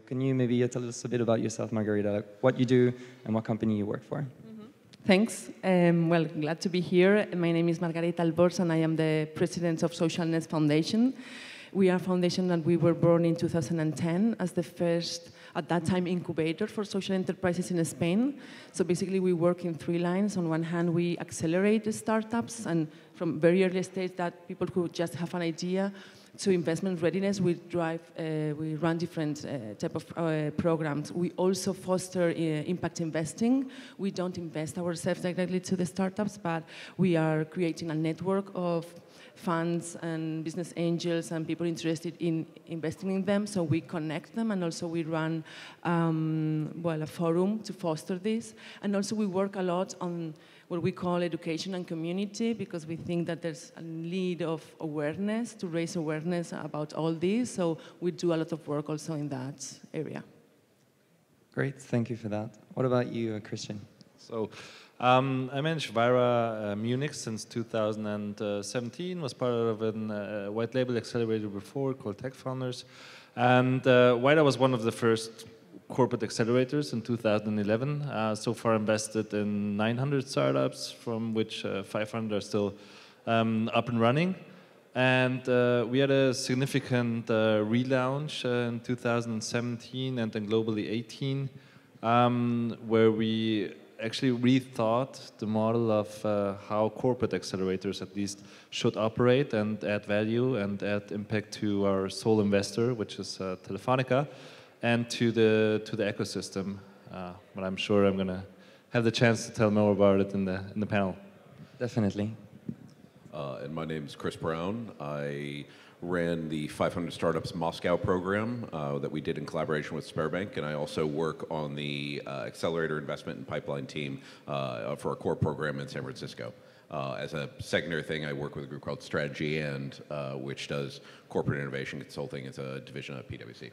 can you maybe tell us a bit about yourself, Margarita, like what you do and what company you work for? Thanks. Well, glad to be here. My name is Margarita Albors, and I am the president of Socialness Foundation. We are a foundation that we were born in 2010 as the first, at that time, incubator for social enterprises in Spain. So basically, we work in three lines. On one hand, we accelerate the startups, and from very early stage that people who just have an idea to investment readiness, we run different type of programs. We also foster impact investing. We don't invest ourselves directly to the startups, but we are creating a network of funds and business angels and people interested in investing in them. So we connect them, and also we run a forum to foster this. And also we work a lot on what we call education and community, because we think that there's a need of awareness, to raise awareness about all this. So we do a lot of work also in that area. Great, thank you for that. What about you, Christian? So I managed Wayra Munich since 2017, was part of a white label accelerator before called Tech Founders. And Wayra was one of the first corporate accelerators in 2011. So far invested in 900 startups, from which 500 are still up and running. And we had a significant relaunch in 2017 and then globally 18, where we actually rethought the model of how corporate accelerators at least should operate and add value and add impact to our sole investor, which is Telefónica, and to the ecosystem. But I'm sure I'm going to have the chance to tell more about it in the panel. Definitely. And my name is Chris Brown. I ran the 500 Startups Moscow program that we did in collaboration with Sberbank, and I also work on the accelerator investment and pipeline team for our core program in San Francisco. As a secondary thing, I work with a group called Strategy and, which does corporate innovation consulting. It's a division of PwC.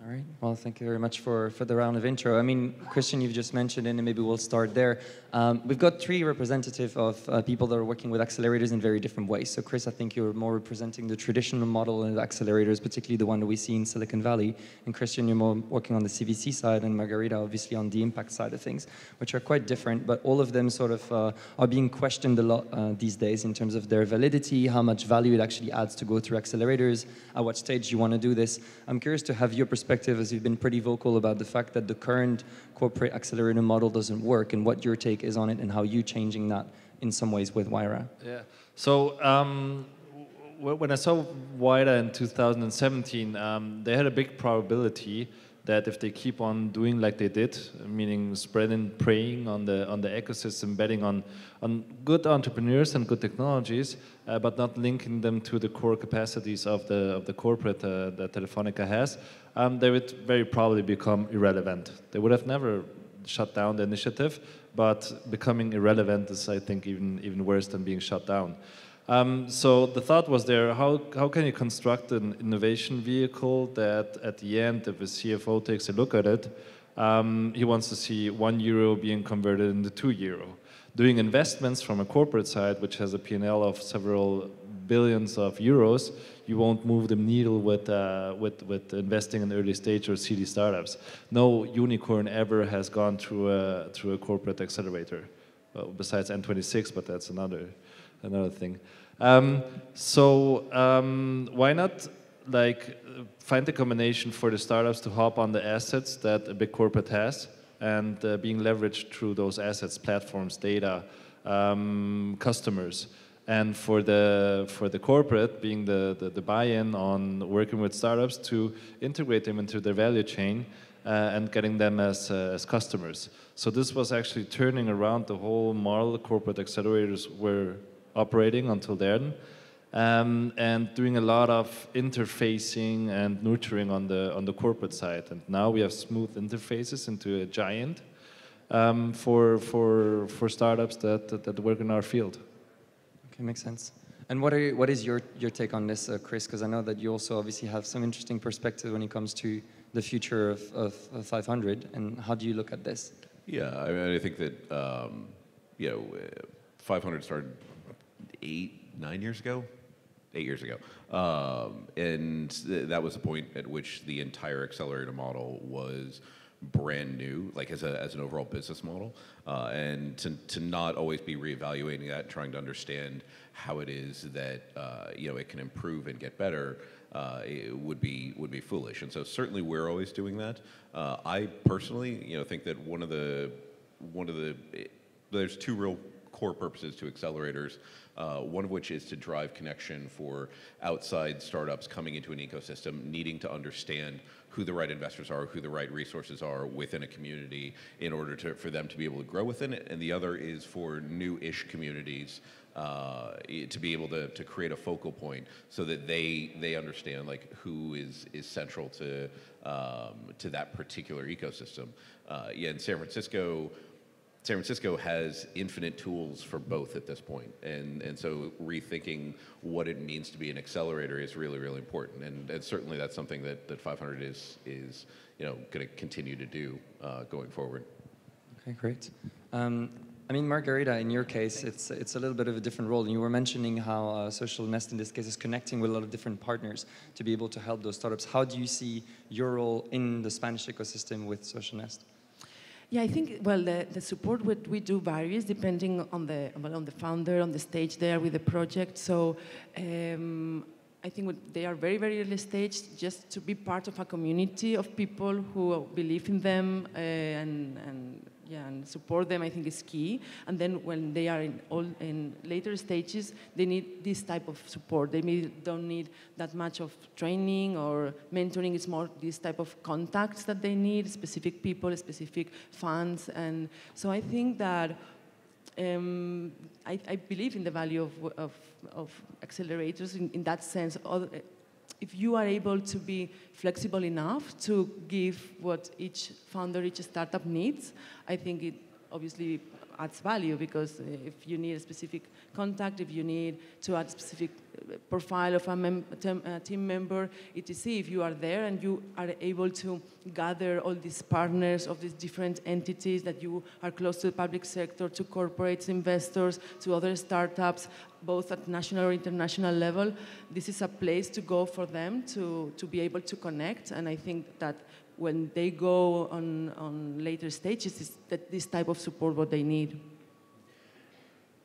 All right. Well, thank you very much for the round of intro. I mean, Christian, you've just mentioned it, and maybe we'll start there. We've got three representatives of people that are working with accelerators in very different ways. So, Chris, I think you're more representing the traditional model of accelerators, particularly the one that we see in Silicon Valley. And Christian, you're more working on the CVC side, and Margarita, obviously, on the impact side of things, which are quite different. But all of them sort of are being questioned a lot these days in terms of their validity, how much value it actually adds to go through accelerators, at what stage you want to do this. I'm curious to have your perspective, as you've been pretty vocal about the fact that the current corporate accelerator model doesn't work, and what your take is on it and how you're changing that in some ways with Wayra. Yeah. So when I saw Wayra in 2017, they had a big probability that if they keep on doing like they did, meaning spreading, preying on the ecosystem, betting on good entrepreneurs and good technologies, but not linking them to the core capacities of the corporate that Telefónica has, they would very probably become irrelevant. They would have never shut down the initiative, but becoming irrelevant is, I think, even worse than being shut down. So the thought was there, how can you construct an innovation vehicle that at the end, if a CFO takes a look at it, he wants to see €1 being converted into €2. Doing investments from a corporate side, which has a P&L of several billions of euros, you won't move the needle with investing in early stage or seed startups. No unicorn ever has gone through a corporate accelerator, well, besides N26, but that's another thing. Why not find a combination for the startups to hop on the assets that a big corporate has and being leveraged through those assets, platforms, data, customers, and for the corporate being the buy-in on working with startups to integrate them into their value chain and getting them as customers. So this was actually turning around the whole model corporate accelerators were operating until then, and doing a lot of interfacing and nurturing on the corporate side. And now we have smooth interfaces into a giant for startups that work in our field. Okay, makes sense. And what is your take on this, Chris? Because I know that you also obviously have some interesting perspective when it comes to the future of 500. And how do you look at this? Yeah, I mean, I think that 500 started 8-9 years ago, 8 years ago. And that was the point at which the entire accelerator model was brand new, like as an overall business model, and to not always be reevaluating that, trying to understand how it is that it can improve and get better, it would be foolish. And so certainly we're always doing that. I personally, think that one of the there's two real core purposes to accelerators. One of which is to drive connection for outside startups coming into an ecosystem, needing to understand who the right investors are, who the right resources are within a community in order for them to be able to grow within it. And the other is for new-ish communities to be able to create a focal point so that they understand like who is central to that particular ecosystem. In San Francisco has infinite tools for both at this point, and so rethinking what it means to be an accelerator is really, really important, and certainly that's something that 500 is going to continue to do going forward. Okay, great. I mean, Margarita, in your case, it's a little bit of a different role. And you were mentioning how Social Nest, in this case, is connecting with a lot of different partners to be able to help those startups. How do you see your role in the Spanish ecosystem with Social Nest? Yeah, I think, well, the support what we do varies depending on the founder, on the stage there with the project. So I think they are very, very early stage, just to be part of a community of people who believe in them and support them, I think is key. And then when they are in later stages, they need this type of support. They don't need that much of training or mentoring. It's more this type of contacts that they need, specific people, specific funds. And so I think that I believe in the value of accelerators in that sense. If you are able to be flexible enough to give what each founder, each startup needs, I think it obviously adds value, because if you need a specific contact, if you need to add a specific profile of a team member, etc., if you are there and you are able to gather all these partners of these different entities, that you are close to the public sector, to corporates, investors, to other startups, both at national or international level, this is a place to go for them to be able to connect. And I think that when they go on later stages, is that this type of support what they need.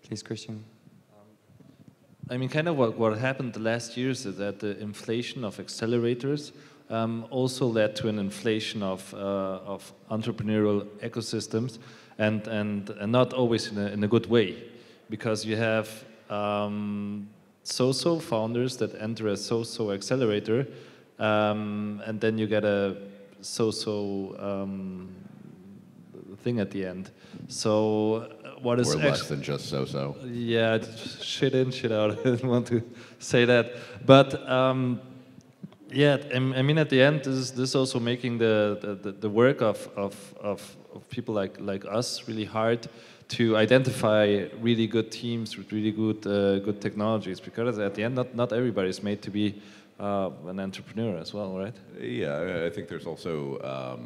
Please, Christian. I mean, kind of what happened the last years is that the inflation of accelerators also led to an inflation of entrepreneurial ecosystems, and not always in a good way, because you have so-so founders that enter a so-so accelerator, and then you get a so-so thing at the end. So what is... Or less than just so-so. Yeah, shit in, shit out. I didn't want to say that. But yeah, I mean, at the end, this is also making the work of people like us really hard to identify really good teams with really good technologies, because at the end, not everybody is made to be an entrepreneur as well, right? Yeah, I think there's also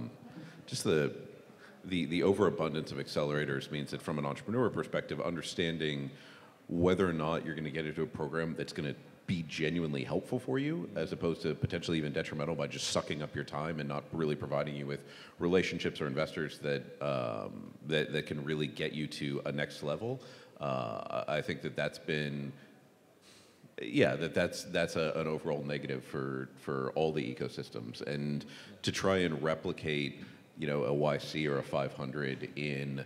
just the overabundance of accelerators means that from an entrepreneur perspective, understanding whether or not you're going to get into a program that's going to be genuinely helpful for you, as opposed to potentially even detrimental by just sucking up your time and not really providing you with relationships or investors that that can really get you to a next level. I think that's been... Yeah, that's an overall negative for all the ecosystems, and to try and replicate, a YC or a 500 in,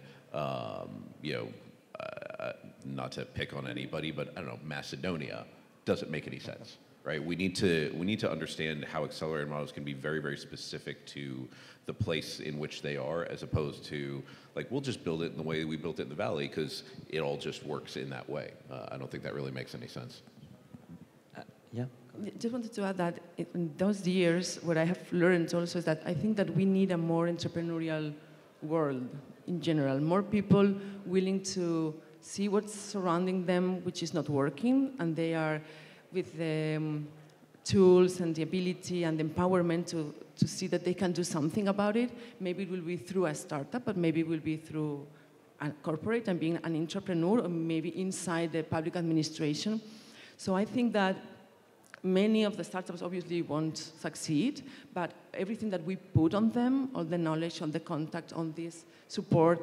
not to pick on anybody, but I don't know, Macedonia doesn't make any sense, right? We need to understand how accelerator models can be very, very specific to the place in which they are, as opposed to like, we'll just build it in the way we built it in the Valley because it all just works in that way. I don't think that really makes any sense. Yeah. Just wanted to add that in those years, what I have learned also is that I think that we need a more entrepreneurial world in general. More people willing to see what's surrounding them, which is not working, and they are with the tools and the ability and the empowerment to see that they can do something about it. Maybe it will be through a startup, but maybe it will be through a corporate and being an entrepreneur, or maybe inside the public administration. So I think that many of the startups obviously won't succeed, but everything that we put on them, all the knowledge, all the contact, on this support,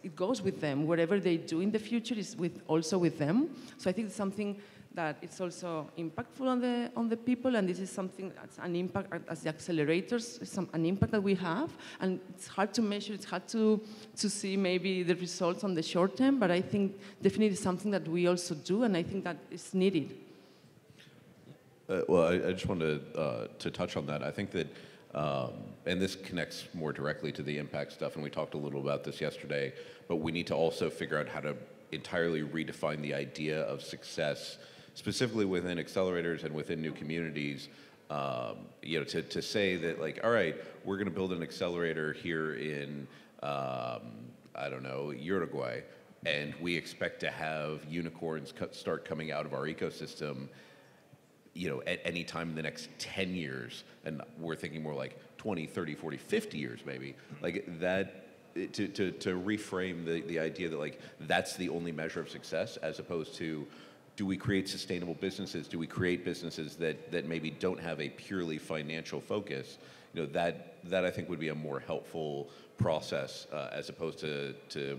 it goes with them. Whatever they do in the future is also with them. So I think it's something that it's also impactful on the people, and this is something that's an impact as the accelerators, an impact that we have, and it's hard to measure, it's hard to see maybe the results on the short term, but I think definitely something that we also do, and I think that is needed. Well, I just wanted to touch on that. I think that, and this connects more directly to the impact stuff, and we talked a little about this yesterday, but we need to also figure out how to entirely redefine the idea of success, specifically within accelerators and within new communities. You know, to say that, like, all right, we're going to build an accelerator here in, I don't know, Uruguay, and we expect to have unicorns start coming out of our ecosystem, you know, at any time in the next 10 years, and we're thinking more like 20, 30, 40, 50 years maybe, like that, to reframe the idea that, like, that's the only measure of success, as opposed to, do we create sustainable businesses? Do we create businesses that maybe don't have a purely financial focus? You know, that I think would be a more helpful process, as opposed to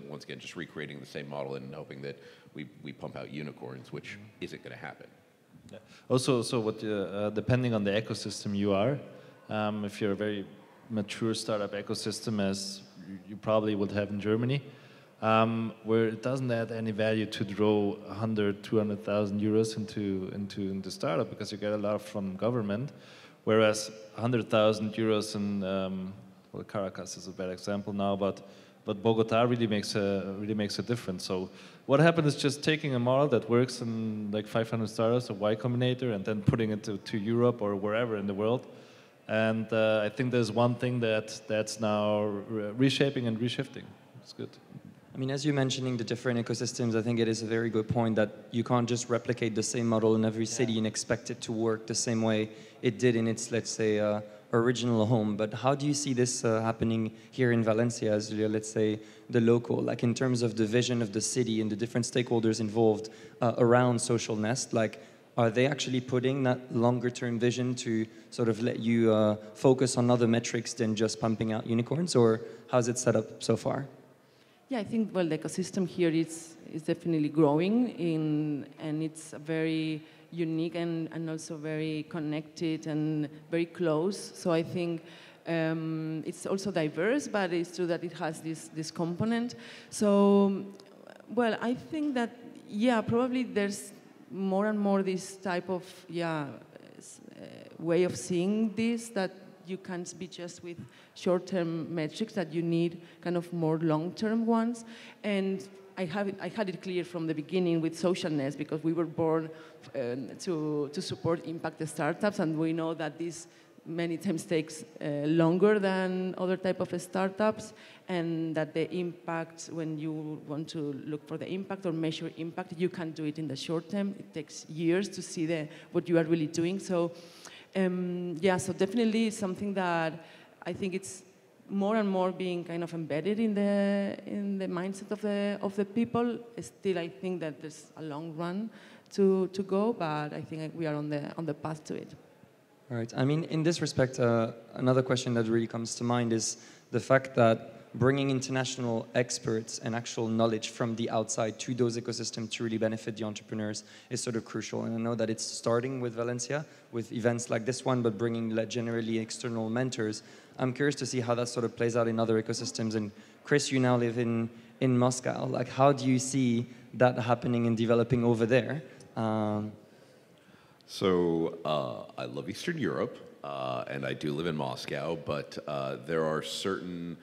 once again just recreating the same model and hoping that we pump out unicorns, which isn't going to happen. Yeah. Also, so what depending on the ecosystem you are, if you're a very mature startup ecosystem, as you probably would have in Germany, where it doesn't add any value to throw 100, 200,000 euros into startup, because you get a lot from government, whereas 100,000 euros in well, Caracas is a bad example now, but Bogota really makes a difference. So what happened is just taking a model that works in like 500 startups, a Y Combinator, and then putting it to Europe or wherever in the world. And I think there's one thing that's now reshaping and reshifting. It's good. I mean, as you're mentioning the different ecosystems, I think it is a very good point that you can't just replicate the same model in every city and expect it to work the same way it did in its, let's say, original home. But how do you see this happening here in Valencia as, let's say, the local, like in terms of the vision of the city and the different stakeholders involved around Social Nest? Like, are they actually putting that longer-term vision to sort of let you focus on other metrics than just pumping out unicorns, or how's it set up so far? Yeah, I think, well, the ecosystem here is definitely growing, and it's very unique and also very connected and very close. So I think it's also diverse, but it's true that it has this component. So, well, I think that, yeah, probably there's more and more this type of, way of seeing this, that you can't be just with short-term metrics, that you need kind of more long-term ones. And I had it clear from the beginning with Social Nest, because we were born to support impact startups, and we know that this many times takes longer than other type of startups, and that the impact, when you want to look for the impact or measure impact, you can't do it in the short term. It takes years to see what you are really doing. So so definitely something that I think it's more and more being kind of embedded in the mindset of the people. Still, I think that there's a long run to go, but I think we are on the path to it. All right. I mean, in this respect, another question that really comes to mind is the fact that bringing international experts and actual knowledge from the outside to those ecosystems to really benefit the entrepreneurs is sort of crucial. And I know that it's starting with Valencia, with events like this one, but bringing generally external mentors. I'm curious to see how that sort of plays out in other ecosystems. And Chris, you now live in Moscow. Like, how do you see that happening and developing over there? So I love Eastern Europe, and I do live in Moscow, but there are certain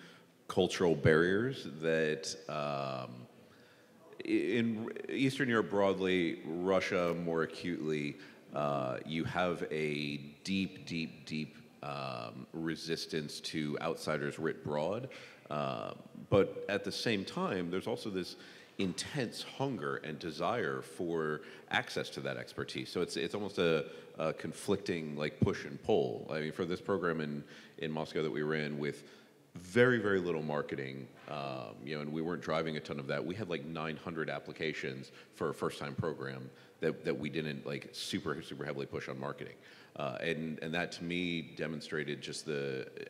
cultural barriers that in Eastern Europe broadly, Russia more acutely, you have a deep resistance to outsiders writ broad, but at the same time, there's also this intense hunger and desire for access to that expertise. So it's almost a conflicting, like, push and pull. I mean, for this program in Moscow that we ran with very, very little marketing, and we weren't driving a ton of that. We had like 900 applications for a first-time program that we didn't like super heavily push on marketing. And that to me demonstrated just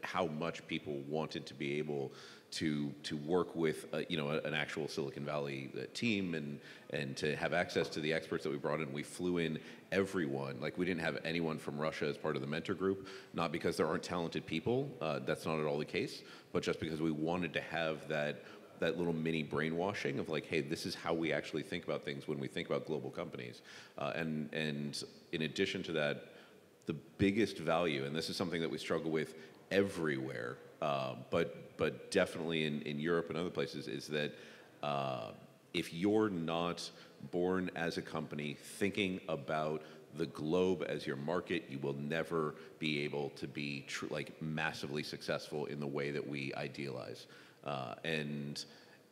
how much people wanted to be able to work with an actual Silicon Valley team and to have access to the experts that we brought in. We flew in everyone. Like, we didn't have anyone from Russia as part of the mentor group, not because there aren't talented people, that's not at all the case, but just because we wanted to have that little mini brainwashing of like, hey, this is how we actually think about things when we think about global companies. And in addition to that, the biggest value, and this is something that we struggle with everywhere, but definitely in Europe and other places, is that if you're not born as a company thinking about the globe as your market, you will never be able to be massively successful in the way that we idealize. And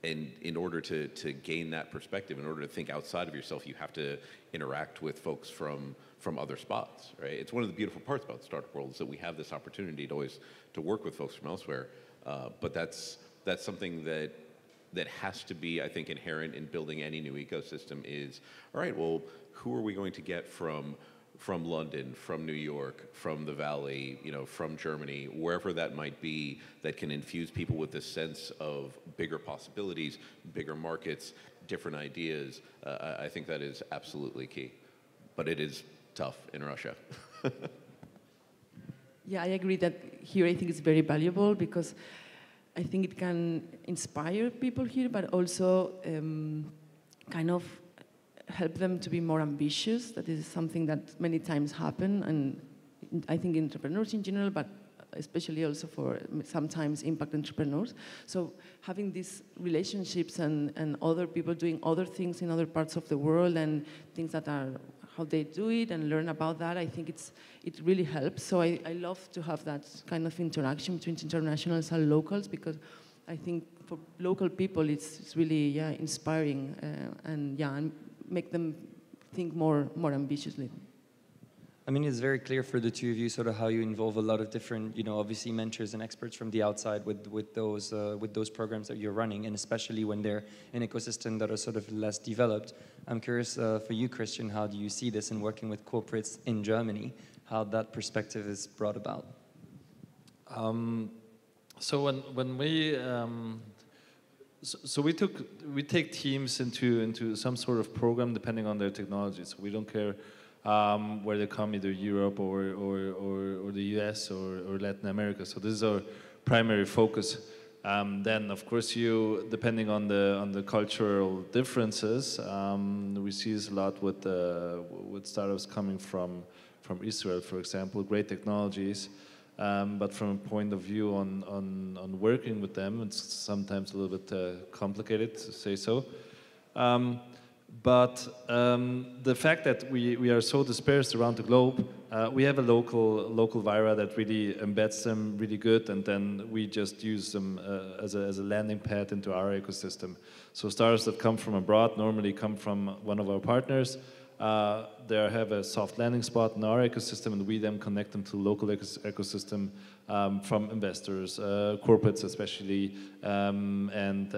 in order to gain that perspective, in order to think outside of yourself, you have to interact with folks from other spots, right? It's one of the beautiful parts about the startup world is that we have this opportunity to work with folks from elsewhere. But that's something that has to be, I think, inherent in building any new ecosystem is, all right, well, who are we going to get from London, from New York, from the Valley, from Germany, wherever that might be, that can infuse people with this sense of bigger possibilities, bigger markets, different ideas. I think that is absolutely key. But it is tough in Russia. Yeah, I agree that here I think it's very valuable because I think it can inspire people here, but also kind of help them to be more ambitious. That is something that many times happen, and I think entrepreneurs in general, but especially also for sometimes impact entrepreneurs. So having these relationships and other people doing other things in other parts of the world and things that are how they do it and learn about that, I think it really helps. So I love to have that kind of interaction between internationals and locals, because I think for local people it's really inspiring and make them think more ambitiously. I mean, it's very clear for the two of you sort of how you involve a lot of different, obviously mentors and experts from the outside with those programs that you're running, and especially when they're in ecosystem that are sort of less developed. I'm curious for you, Christian, how do you see this in working with corporates in Germany, how that perspective is brought about? So when we take teams into some sort of program depending on their technology. So we don't care where they come, either Europe or the US or Latin America. So this is our primary focus. Then, of course, depending on the cultural differences, we see this a lot with startups coming from Israel, for example, great technologies. But from a point of view on working with them, it's sometimes a little bit complicated, to say so. But the fact that we are so dispersed around the globe, we have a local Wayra that really embeds them really good, and then we just use them as a landing pad into our ecosystem. So startups that come from abroad normally come from one of our partners. They have a soft landing spot in our ecosystem, and we then connect them to the local ecosystem from investors, corporates especially, and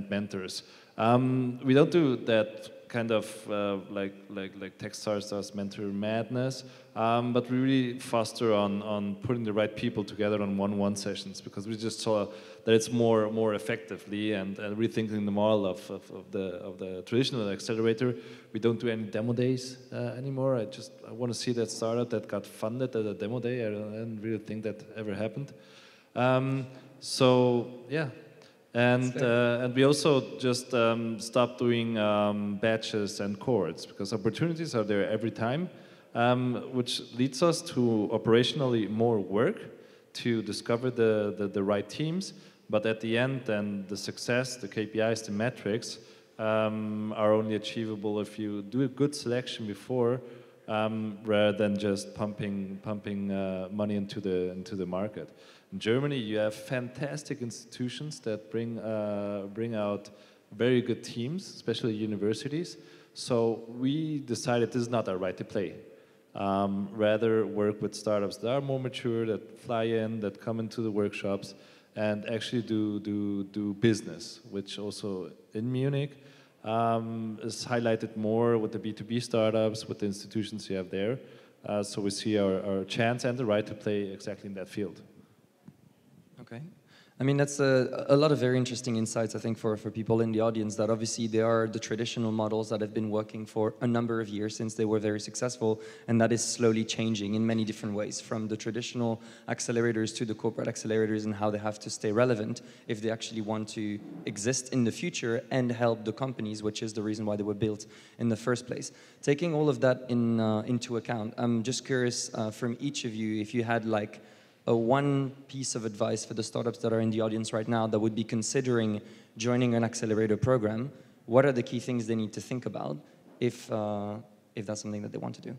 mentors. We don't do that kind of like Techstars does, mentor madness, but we really foster on putting the right people together on one-on-one sessions, because we just saw that it's more effectively, and rethinking the model of the traditional accelerator. We don't do any demo days anymore. I want to see that startup that got funded at a demo day. I didn't really think that ever happened. So yeah. And we also just stopped doing batches and cohorts, because opportunities are there every time, which leads us to operationally more work to discover the right teams. But at the end, then the success, the KPIs, the metrics are only achievable if you do a good selection before, rather than just pumping money into the market. In Germany, you have fantastic institutions that bring out very good teams, especially universities. So we decided this is not our right to play. Rather work with startups that are more mature, that fly in, that come into the workshops, and actually do business, which also in Munich is highlighted more with the B2B startups, with the institutions you have there. So we see our chance and the right to play exactly in that field. Okay. I mean, that's a lot of very interesting insights, I think, for people in the audience, that obviously they are the traditional models that have been working for a number of years since they were very successful, and that is slowly changing in many different ways, from the traditional accelerators to the corporate accelerators, and how they have to stay relevant if they actually want to exist in the future and help the companies, which is the reason why they were built in the first place. Taking all of that into account, I'm just curious from each of you, if you had like one piece of advice for the startups that are in the audience right now that would be considering joining an accelerator program, what are the key things they need to think about if that's something that they want to do?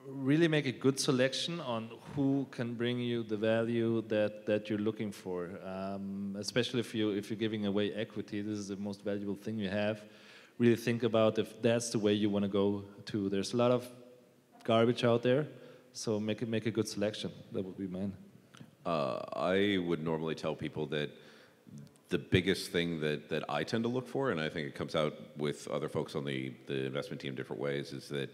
Really make a good selection on who can bring you the value that you're looking for. Especially if you're giving away equity, this is the most valuable thing you have. Really think about if that's the way you want to go to. There's a lot of garbage out there. So make a good selection. That would be mine. I would normally tell people that the biggest thing that I tend to look for, and I think it comes out with other folks on the investment team different ways, is that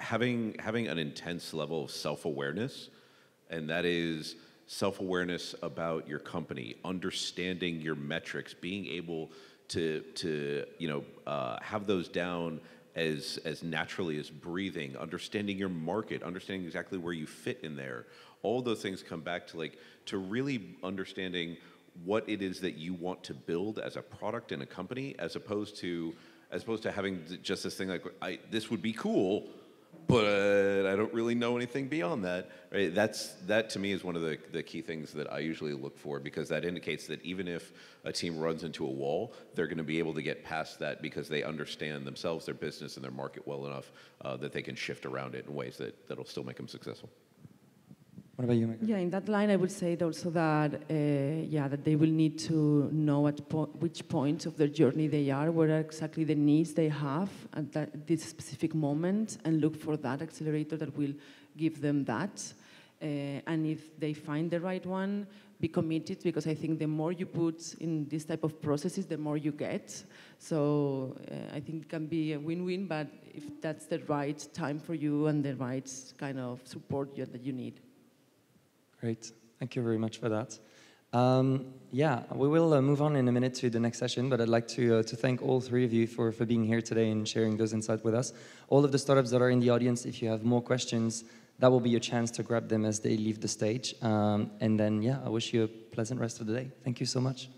having an intense level of self-awareness, and that is self-awareness about your company, understanding your metrics, being able to have those down as naturally as breathing, understanding your market, understanding exactly where you fit in there. All those things come back to really understanding what it is that you want to build as a product in a company, as opposed to having just this thing like, this would be cool, but I don't really know anything beyond that. Right? That to me is one of the key things that I usually look for, because that indicates that even if a team runs into a wall, they're going to be able to get past that because they understand themselves, their business, and their market well enough that they can shift around it in ways that'll still make them successful. What about you, Margarita? Yeah, in that line, I would say also that that they will need to know at which point of their journey they are, what are exactly the needs they have at this specific moment, and look for that accelerator that will give them that. And if they find the right one, be committed, because I think the more you put in this type of processes, the more you get. So I think it can be a win-win, but if that's the right time for you and the right kind of support that you need. Great. Thank you very much for that. We will move on in a minute to the next session, but I'd like to thank all three of you for being here today and sharing those insights with us. All of the startups that are in the audience, if you have more questions, that will be your chance to grab them as they leave the stage. And then, I wish you a pleasant rest of the day. Thank you so much.